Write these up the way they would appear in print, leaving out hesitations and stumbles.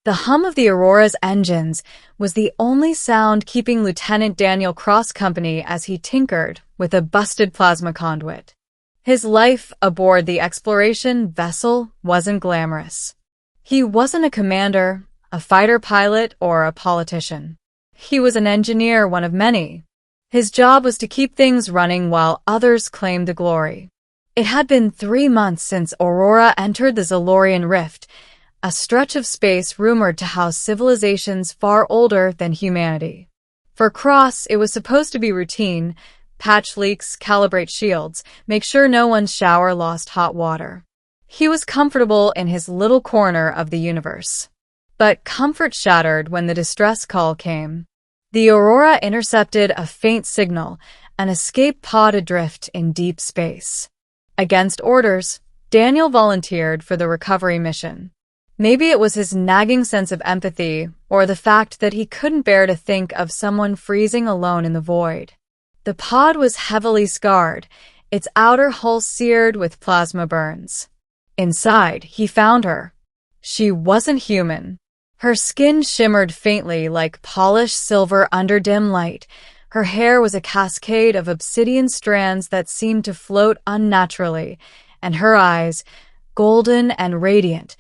The hum of the Aurora's engines was the only sound keeping Lieutenant Daniel Cross company as he tinkered with a busted plasma conduit. His life aboard the exploration vessel wasn't glamorous. He wasn't a commander, a fighter pilot, or a politician. He was an engineer, one of many. His job was to keep things running while others claimed the glory. It had been 3 months since Aurora entered the Zalorian Rift, a stretch of space rumored to house civilizations far older than humanity. For Cross, it was supposed to be routine: patch leaks, calibrate shields, make sure no one's shower lost hot water. He was comfortable in his little corner of the universe. But comfort shattered when the distress call came. The Aurora intercepted a faint signal, an escape pod adrift in deep space. Against orders, Daniel volunteered for the recovery mission. Maybe it was his nagging sense of empathy, or the fact that he couldn't bear to think of someone freezing alone in the void. The pod was heavily scarred, its outer hull seared with plasma burns. Inside, he found her. She wasn't human. Her skin shimmered faintly like polished silver under dim light. Her hair was a cascade of obsidian strands that seemed to float unnaturally, and her eyes, golden and radiant,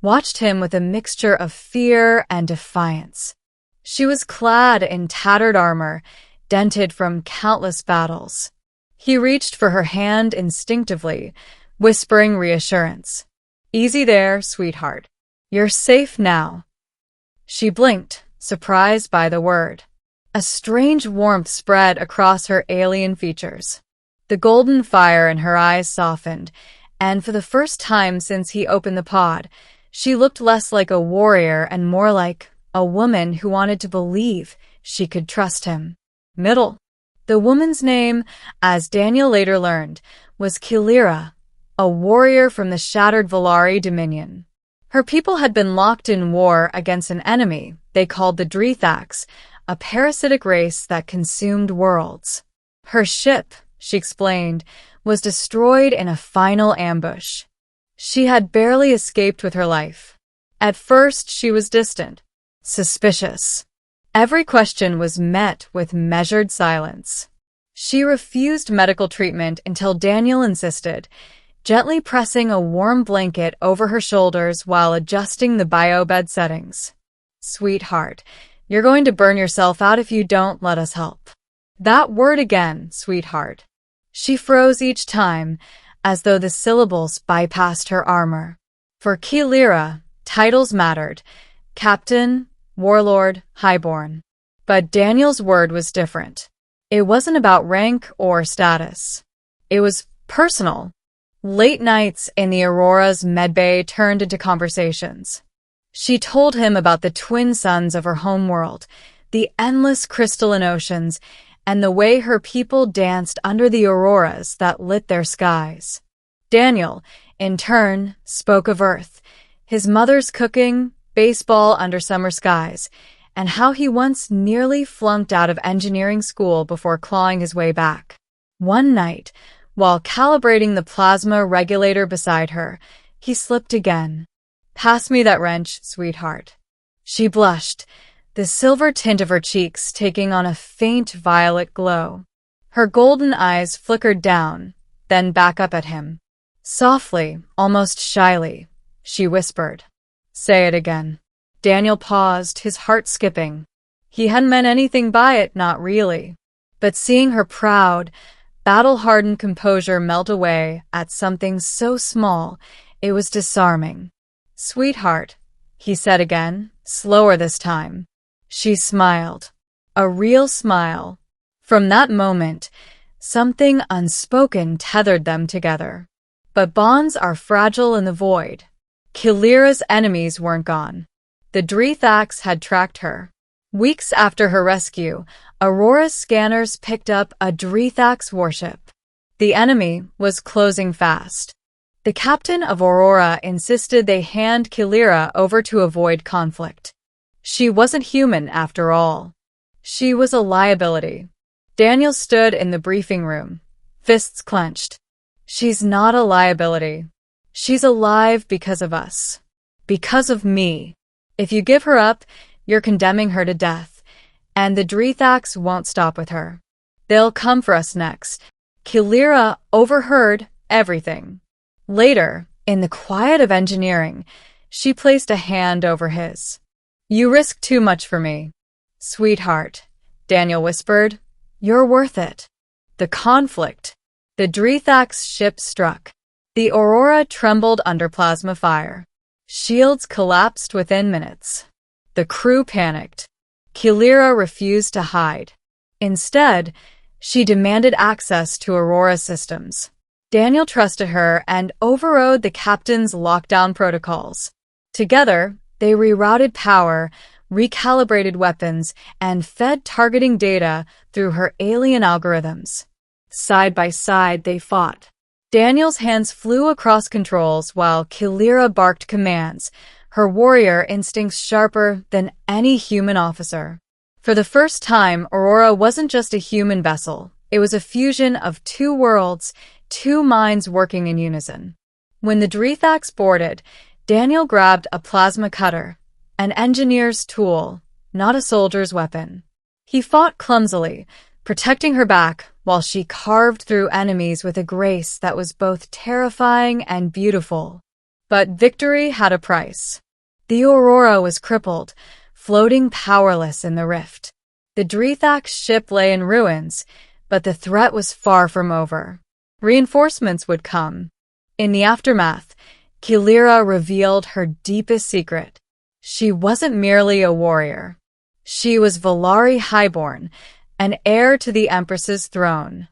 watched him with a mixture of fear and defiance. She was clad in tattered armor, dented from countless battles. He reached for her hand instinctively, whispering reassurance. "Easy there, sweetheart. You're safe now." She blinked, surprised by the word. A strange warmth spread across her alien features. The golden fire in her eyes softened, and for the first time since he opened the pod, she looked less like a warrior and more like a woman who wanted to believe she could trust him. Middle. The woman's name, as Daniel later learned, was Kilira, a warrior from the shattered Valari Dominion. Her people had been locked in war against an enemy they called the Dreathax, a parasitic race that consumed worlds. Her ship, she explained, was destroyed in a final ambush. She had barely escaped with her life. At first, she was distant, suspicious. Every question was met with measured silence. She refused medical treatment until Daniel insisted, gently pressing a warm blanket over her shoulders while adjusting the biobed settings. "Sweetheart, you're going to burn yourself out if you don't let us help." That word again, sweetheart. She froze each time, as though the syllables bypassed her armor. For Kilira, titles mattered: captain, warlord, highborn. But Daniel's word was different. It wasn't about rank or status. It was personal. Late nights in the Aurora's medbay turned into conversations. She told him about the twin suns of her homeworld, the endless crystalline oceans, and the way her people danced under the auroras that lit their skies. Daniel, in turn, spoke of Earth, his mother's cooking, baseball under summer skies, and how he once nearly flunked out of engineering school before clawing his way back. One night, while calibrating the plasma regulator beside her, he slipped again. "Pass me that wrench, sweetheart." She blushed, the silver tint of her cheeks taking on a faint violet glow. Her golden eyes flickered down, then back up at him. Softly, almost shyly, she whispered, "Say it again." Daniel paused, his heart skipping. He hadn't meant anything by it, not really. But seeing her proud, battle-hardened composure melt away at something so small, it was disarming. "Sweetheart," he said again, slower this time. She smiled. A real smile. From that moment, something unspoken tethered them together. But bonds are fragile in the void. Kilira's enemies weren't gone. The Dreathax had tracked her. Weeks after her rescue, Aurora's scanners picked up a Dreathax warship. The enemy was closing fast. The captain of Aurora insisted they hand Kilira over to avoid conflict. She wasn't human, after all. She was a liability. Daniel stood in the briefing room, fists clenched. "She's not a liability. She's alive because of us. Because of me." If you give her up, you're condemning her to death, and the Dreathaks won't stop with her. They'll come for us next. Kilira overheard everything. Later, in the quiet of engineering, she placed a hand over his. You risk too much for me. Sweetheart, Daniel whispered. You're worth it. The conflict. The Dreathaks ship struck. The Aurora trembled under plasma fire. Shields collapsed within minutes. The crew panicked. Kilira refused to hide. Instead, she demanded access to Aurora systems. Daniel trusted her and overrode the captain's lockdown protocols. Together, they rerouted power, recalibrated weapons, and fed targeting data through her alien algorithms. Side by side, they fought. Daniel's hands flew across controls while Kilira barked commands, her warrior instincts sharper than any human officer. For the first time, Aurora wasn't just a human vessel. It was a fusion of two worlds, two minds working in unison. When the Dreathaks boarded, Daniel grabbed a plasma cutter, an engineer's tool, not a soldier's weapon. He fought clumsily, protecting her back while she carved through enemies with a grace that was both terrifying and beautiful. But victory had a price. The Aurora was crippled, floating powerless in the rift. The Dreathaks ship lay in ruins, but the threat was far from over. Reinforcements would come. In the aftermath, Kilira revealed her deepest secret. She wasn't merely a warrior. She was Valari Highborn, an heir to the Empress's throne.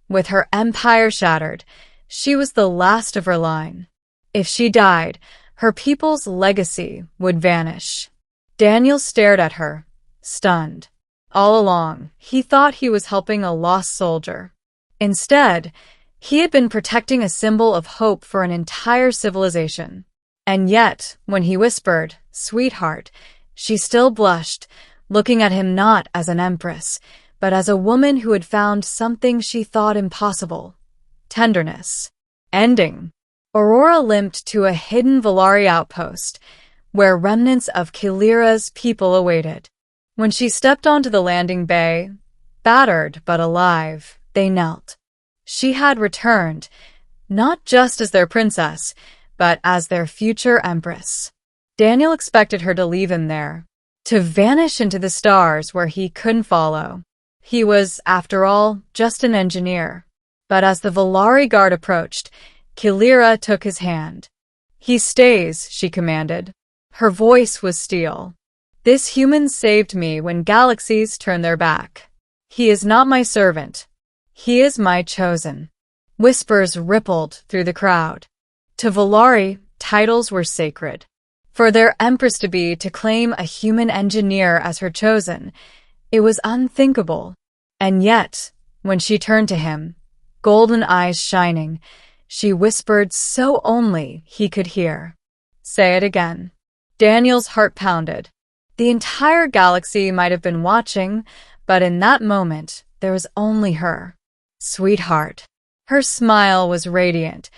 With her empire shattered, she was the last of her line. If she died, her people's legacy would vanish. Daniel stared at her, stunned. All along, he thought he was helping a lost soldier. Instead, he had been protecting a symbol of hope for an entire civilization. And yet, when he whispered, "Sweetheart," she still blushed, looking at him not as an empress, but as a woman who had found something she thought impossible. Tenderness. Ending. Aurora limped to a hidden Valari outpost, where remnants of Kilira's people awaited. When she stepped onto the landing bay, battered but alive, they knelt. She had returned, not just as their princess, but as their future empress. Daniel expected her to leave him there, to vanish into the stars where he couldn't follow. He was, after all, just an engineer. But as the Valari guard approached, Kilira took his hand. "He stays," she commanded. Her voice was steel. "This human saved me when galaxies turned their back. He is not my servant. He is my chosen." Whispers rippled through the crowd. To Valari, titles were sacred. For their empress-to-be to claim a human engineer as her chosen, it was unthinkable. And yet, when she turned to him, golden eyes shining, she whispered so only he could hear. "Say it again." Daniel's heart pounded. The entire galaxy might have been watching, but in that moment, there was only her. "Sweetheart." Her smile was radiant,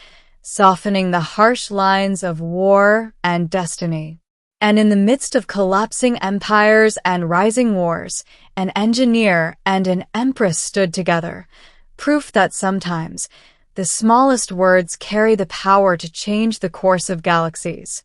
softening the harsh lines of war and destiny. And in the midst of collapsing empires and rising wars, an engineer and an empress stood together, proof that sometimes the smallest words carry the power to change the course of galaxies.